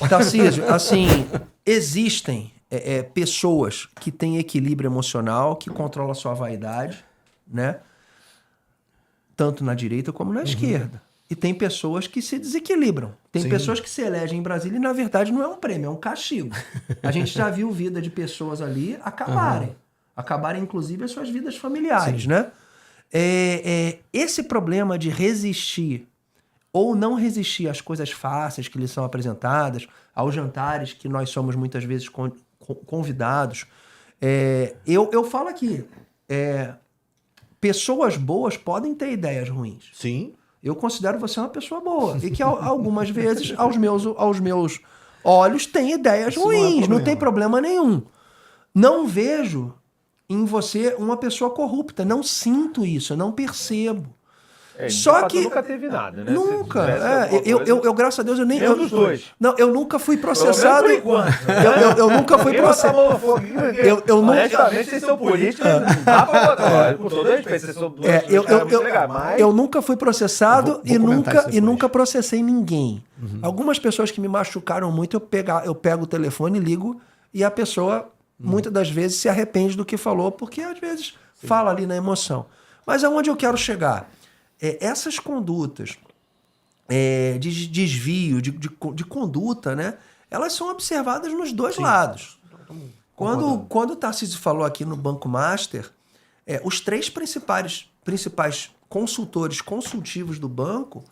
Tarcísio, assim, existem pessoas que têm equilíbrio emocional, que controlam a sua vaidade, né? Tanto na direita como na esquerda. E tem pessoas que se desequilibram. Tem pessoas que se elegem em Brasília e, na verdade, não é um prêmio, é um castigo. A gente já viu vida de pessoas ali acabarem. Acabarem, inclusive, as suas vidas familiares, né? Esse problema de resistir ou não resistir às coisas fáceis que lhes são apresentadas, aos jantares que nós somos muitas vezes convidados. Eu falo aqui, pessoas boas podem ter ideias ruins. Sim. Eu considero você uma pessoa boa. E que algumas vezes, aos meus olhos, tem ideias ruins. Não tem problema nenhum. Não vejo em você uma pessoa corrupta. Não sinto isso, eu não percebo. Só que nunca teve nada, né? Nunca. Eu graças a Deus, eu nem. Dos dois. Não, eu nunca fui processado. Por enquanto. Eu nunca fui processado. Honestamente, vocês são políticos. Não dá pra botar. Com todo respeito, vocês são eu nunca fui processado e nunca processei ninguém. Algumas pessoas que me machucaram muito, eu pego o telefone, ligo e a pessoa, muitas das vezes, se arrepende do que falou, porque às vezes fala ali na emoção. Mas aonde eu quero chegar? Essas condutas de desvio, de conduta, né? Elas são observadas nos dois lados. Quando o Tarcísio falou aqui no Banco Master, os três principais consultores consultivos do banco,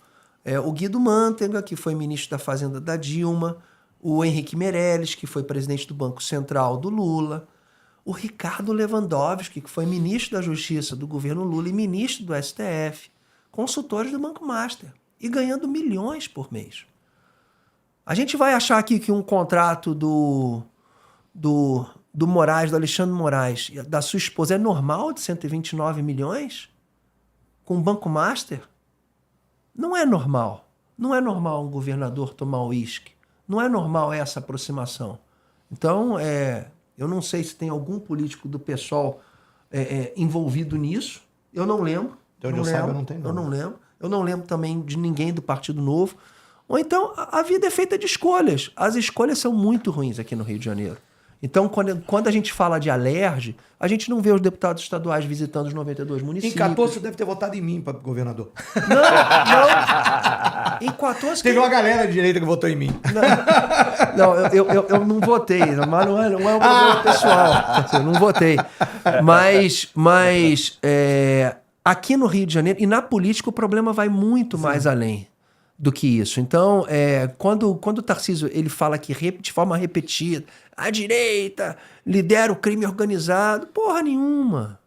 o Guido Mantega, que foi ministro da Fazenda da Dilma, o Henrique Meirelles, que foi presidente do Banco Central do Lula, o Ricardo Lewandowski, que foi ministro da Justiça do governo Lula e ministro do STF, consultores do Banco Master, e ganhando milhões por mês. A gente vai achar aqui que um contrato do Moraes, do Alexandre Moraes, da sua esposa, é normal de 129 milhões? Com o Banco Master? Não é normal. Não é normal um governador tomar uísque. Não é normal essa aproximação. Então, eu não sei se tem algum político do PSOL envolvido nisso. Eu não lembro. Eu não lembro. Eu não lembro também de ninguém do Partido Novo. Ou então, a vida é feita de escolhas. As escolhas são muito ruins aqui no Rio de Janeiro. Então, quando a gente fala de alerge, a gente não vê os deputados estaduais visitando os 92 municípios. Em 14 você deve ter votado em mim para governador. Não. Em 14... Teve uma galera de direita que votou em mim. Não, eu não votei, mas não é um problema pessoal. Eu não votei. Mas aqui no Rio de Janeiro, e na política, o problema vai muito mais além do que isso. Então, quando o Tarcísio ele fala que de forma repetida, a direita lidera o crime organizado, porra nenhuma.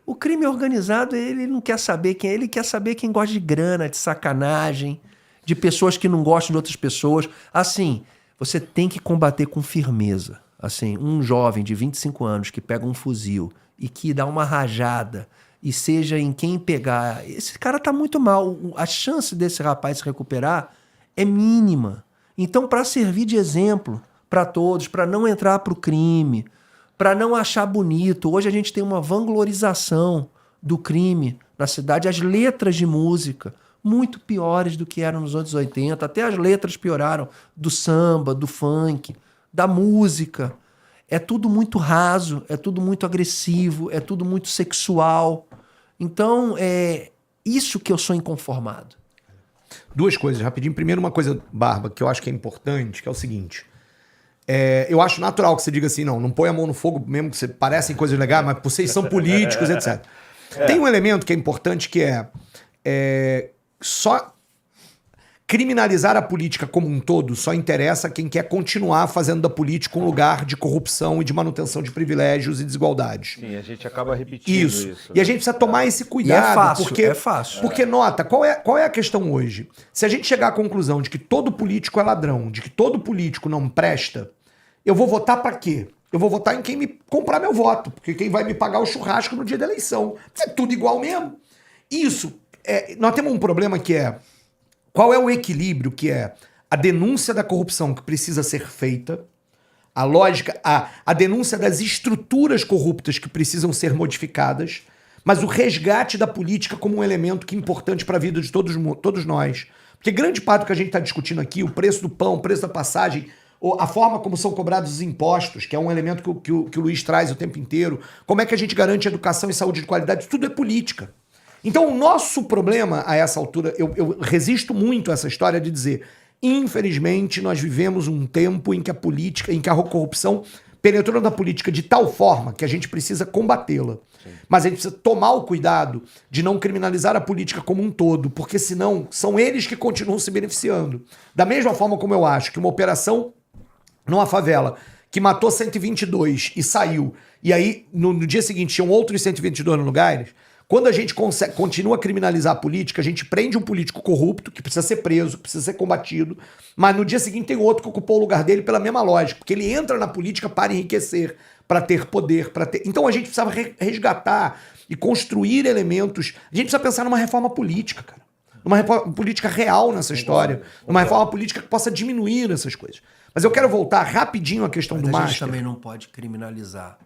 O crime organizado, ele não quer saber quem é, ele quer saber quem gosta de grana, de sacanagem, de pessoas que não gostam de outras pessoas. Assim, você tem que combater com firmeza. Assim, um jovem de 25 anos que pega um fuzil e que dá uma rajada, e seja em quem pegar, esse cara tá muito mal. A chance desse rapaz se recuperar é mínima. Então, para servir de exemplo para todos, para não entrar pro crime, para não achar bonito, hoje a gente tem uma vanglorização do crime na cidade, as letras de música muito piores do que eram nos anos 80, até as letras pioraram do samba, do funk, da música. É tudo muito raso, é tudo muito agressivo, é tudo muito sexual. Então, é isso que eu sou inconformado. Duas coisas, rapidinho. Primeiro, uma coisa, Barba, que eu acho que é importante, que é o seguinte. Eu acho natural que você diga assim, não põe a mão no fogo, mesmo que você parecem coisas legais, mas vocês são políticos, etc. Tem um elemento que é importante, que só criminalizar a política como um todo só interessa a quem quer continuar fazendo da política um lugar de corrupção e de manutenção de privilégios e desigualdades. Sim, a gente acaba repetindo isso. E a gente precisa tomar esse cuidado. É fácil. Porque, nota, qual é a questão hoje? Se a gente chegar à conclusão de que todo político é ladrão, de que todo político não presta, eu vou votar pra quê? Eu vou votar em quem me comprar meu voto, porque quem vai me pagar o churrasco no dia da eleição. É tudo igual mesmo. Isso, nós temos um problema que qual é o equilíbrio que a denúncia da corrupção que precisa ser feita, a lógica, a denúncia das estruturas corruptas que precisam ser modificadas, mas o resgate da política como um elemento que é importante para a vida de todos nós. Porque grande parte do que a gente está discutindo aqui, o preço do pão, o preço da passagem, a forma como são cobrados os impostos, que é um elemento que o Luiz traz o tempo inteiro, como é que a gente garante educação e saúde de qualidade, tudo é política. Então o nosso problema a essa altura, eu resisto muito a essa história de dizer, infelizmente nós vivemos um tempo em que a política, em que a corrupção penetrou na política de tal forma que a gente precisa combatê-la. Mas a gente precisa tomar o cuidado de não criminalizar a política como um todo, porque senão são eles que continuam se beneficiando. Da mesma forma como eu acho que uma operação numa favela que matou 122 e saiu, e aí no dia seguinte tinham outros 122 no lugares, quando a gente continua a criminalizar a política, a gente prende um político corrupto, que precisa ser preso, precisa ser combatido, mas no dia seguinte tem outro que ocupou o lugar dele pela mesma lógica, porque ele entra na política para enriquecer, para ter poder, para ter... Então a gente precisava resgatar e construir elementos. A gente precisa pensar numa reforma política, cara. Numa reforma política real nessa história. Numa reforma política que possa diminuir essas coisas. Mas eu quero voltar rapidinho à questão do Mas a Master. gente também não pode criminalizar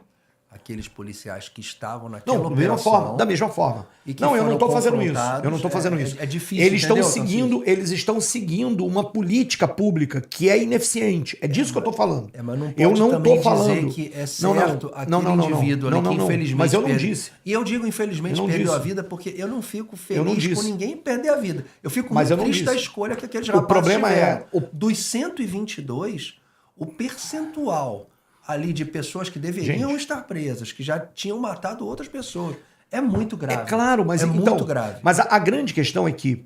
aqueles policiais que estavam naquela Não, operação. da mesma forma. E que Não, eu não estou foram fazendo isso. confrontados. Eu não estou fazendo isso. É difícil, eles entendeu, estão seguindo uma política pública que é ineficiente. É disso que eu estou falando. Mas não pode eu não também estou falando dizer que é certo aquele indivíduo ali que infelizmente mas eu não perdeu. disse. E eu digo infelizmente Eu não perdeu disse. a vida porque eu não fico Eu não feliz disse. por ninguém perder a vida. Eu fico Mas muito eu não triste da disse. escolha que aqueles O rapazes problema tiveram. é... Dos 122, o percentual ali de pessoas que deveriam estar presas, que já tinham matado outras pessoas, é muito grave. É claro, mas é então, muito grave. Mas a grande questão é que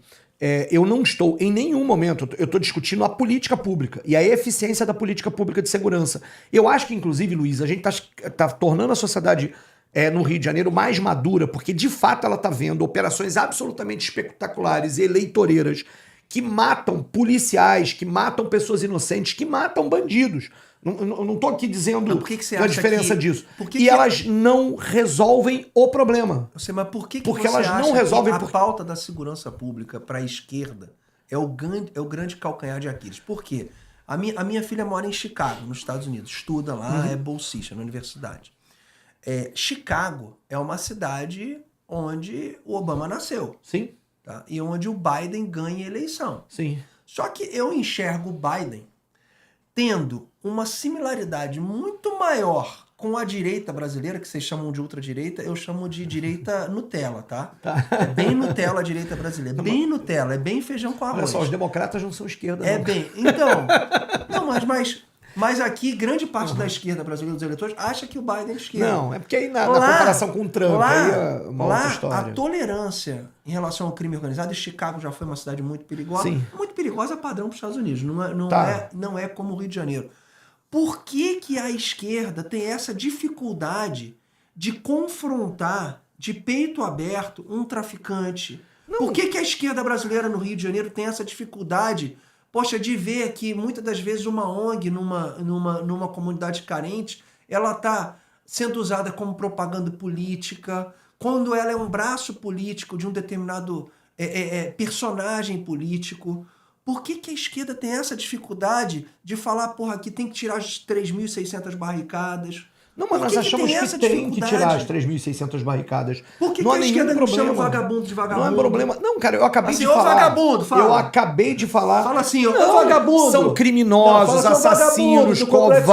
eu não estou, em nenhum momento, eu estou discutindo a política pública e a eficiência da política pública de segurança. Eu acho que, inclusive, Luiz, a gente está tornando a sociedade no Rio de Janeiro mais madura, porque, de fato, ela está vendo operações absolutamente espetaculares e eleitoreiras que matam policiais, que matam pessoas inocentes, que matam bandidos. Não estou aqui dizendo a diferença disso. E elas não resolvem o problema. Eu sei, mas por que Porque você elas acha não resolvem que a pauta da segurança pública para a esquerda é o grande calcanhar de Aquiles? Por quê? A minha filha mora em Chicago, nos Estados Unidos. Estuda lá, é bolsista na universidade. Chicago é uma cidade onde o Obama nasceu. Sim. Tá? E onde o Biden ganha a eleição. Sim. Só que eu enxergo o Biden tendo uma similaridade muito maior com a direita brasileira, que vocês chamam de ultradireita, eu chamo de direita Nutella, tá? É bem Nutella a direita brasileira. Bem Nutella, é bem feijão com arroz. Olha só, os democratas não são esquerda, É não. bem. Então, não, mas aqui, grande parte da esquerda brasileira, dos eleitores, acha que o Biden é esquerda. Não, é porque aí na comparação com o Trump, aí é uma outra história. A tolerância em relação ao crime organizado, e Chicago já foi uma cidade muito perigosa. Sim. Muito perigosa padrão para os Estados Unidos, não é como o Rio de Janeiro. Por que a esquerda tem essa dificuldade de confrontar de peito aberto um traficante? Não. Por que a esquerda brasileira no Rio de Janeiro tem essa dificuldade, poxa, de ver que muitas das vezes uma ONG numa comunidade carente, ela está sendo usada como propaganda política, quando ela é um braço político de um determinado personagem político? Por que a esquerda tem essa dificuldade de falar, porra, aqui tem que tirar as 3.600 barricadas? Não, mas nós achamos que tem que tirar as 3.600 barricadas. Por que a esquerda não chama vagabundo de vagabundo? Não é problema. Não, cara, eu acabei assim, de falar. Vagabundo, fala. Eu acabei de falar. Fala assim, não, vagabundo. São criminosos, não, assassinos, covardes.